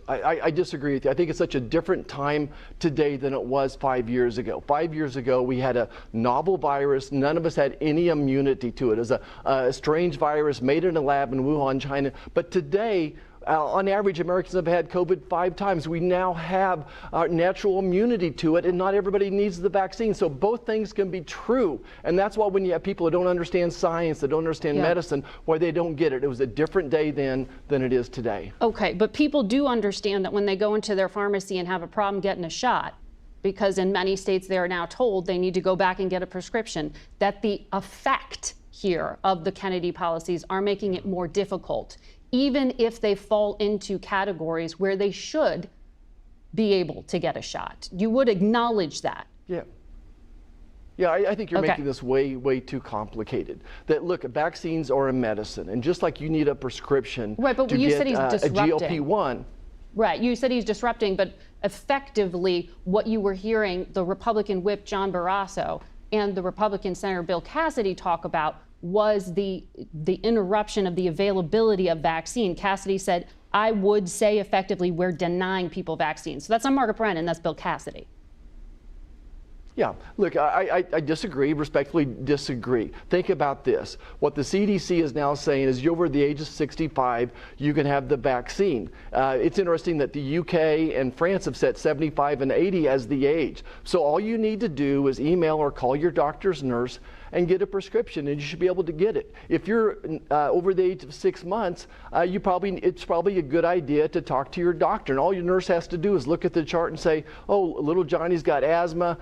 I disagree with you. I think it's such a different time today than it was 5 years ago. 5 years ago, we had a novel virus. None of us had any immunity to it. It was a strange virus made in a lab in Wuhan, China. But today, on average, Americans have had COVID 5 times. We now have natural immunity to it, and not everybody needs the vaccine. So both things can be true. And that's why when you have people that don't understand science, that don't understand medicine, why they don't get it. It was a different day then than it is today. Okay, but people do understand that when they go into their pharmacy and have a problem getting a shot, because in many states they are now told they need to go back and get a prescription, that the effect here of the Kennedy policies are making it more difficult, even if they fall into categories where they should be able to get a shot. You would acknowledge that. Yeah. Yeah, I think you're making this way too complicated. That, look, vaccines are a medicine, and just like you need a prescription but to you get said he's a disrupting. GLP-1. Right, you said he's disrupting, but effectively what you were hearing the Republican whip John Barrasso and the Republican Senator Bill Cassidy talk about was the interruption of the availability of vaccine. Cassidy said, I would say effectively we're denying people vaccines. So that's not Margaret Brennan, that's Bill Cassidy. Yeah, look, I disagree, respectfully disagree. Think about this. What the CDC is now saying is you're over the age of 65, you can have the vaccine. It's interesting that the UK and France have set 75 and 80 as the age. So all you need to do is email or call your doctor's nurse and get a prescription, and you should be able to get it. If you're over the age of 6 months, it's probably a good idea to talk to your doctor. And all your nurse has to do is look at the chart and say, oh, little Johnny's got asthma,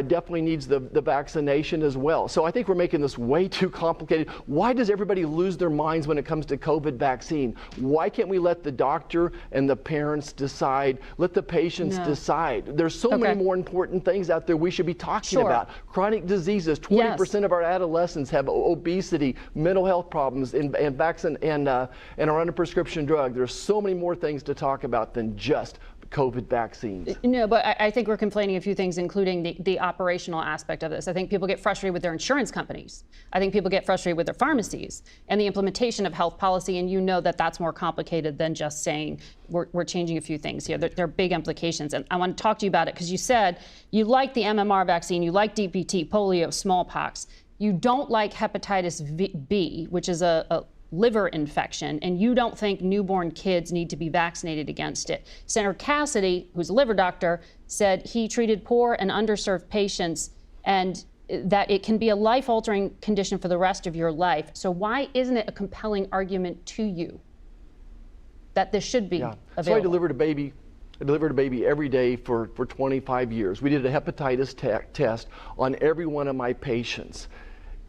definitely needs the vaccination as well. So I think we're making this way too complicated. Why does everybody lose their minds when it comes to COVID vaccine? Why can't we let the doctor and the parents decide, let the patients decide? There's so many more important things out there we should be talking about. Chronic diseases, 20% of our adolescents have obesity, mental health problems, and are on a prescription drug. There's so many more things to talk about than just COVID vaccines. No, but I think we're complaining a few things, including the operational aspect of this. I think people get frustrated with their insurance companies. I think people get frustrated with their pharmacies and the implementation of health policy. And you know that that's more complicated than just saying we're changing a few things here. There are big implications. And I want to talk to you about it because you said you like the MMR vaccine, you like DPT, polio, smallpox. You don't like hepatitis B, which is a liver infection, and you don't think newborn kids need to be vaccinated against it. Senator Cassidy, who's a liver doctor, said he treated poor and underserved patients and that it can be a life-altering condition for the rest of your life. So why isn't it a compelling argument to you that this should be available? So I delivered a baby every day for 25 years. We did a hepatitis test on every one of my patients.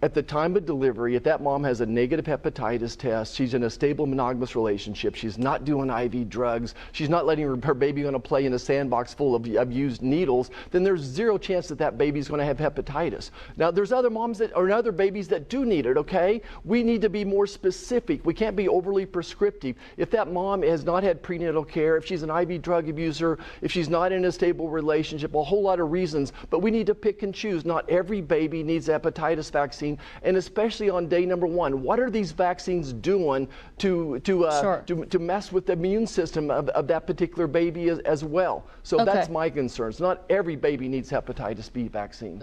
At the time of delivery, if that mom has a negative hepatitis test, she's in a stable monogamous relationship, she's not doing IV drugs, she's not letting her baby going to play in a sandbox full of used needles, then there's zero chance that that baby's going to have hepatitis. Now, there's other moms or other babies that do need it, okay? We need to be more specific. We can't be overly prescriptive. If that mom has not had prenatal care, if she's an IV drug abuser, if she's not in a stable relationship, a whole lot of reasons, but we need to pick and choose. Not every baby needs a hepatitis vaccine. And especially on day number 1, what are these vaccines doing to mess with the immune system of that particular baby as well? So that's my concerns. Not every baby needs hepatitis B vaccine.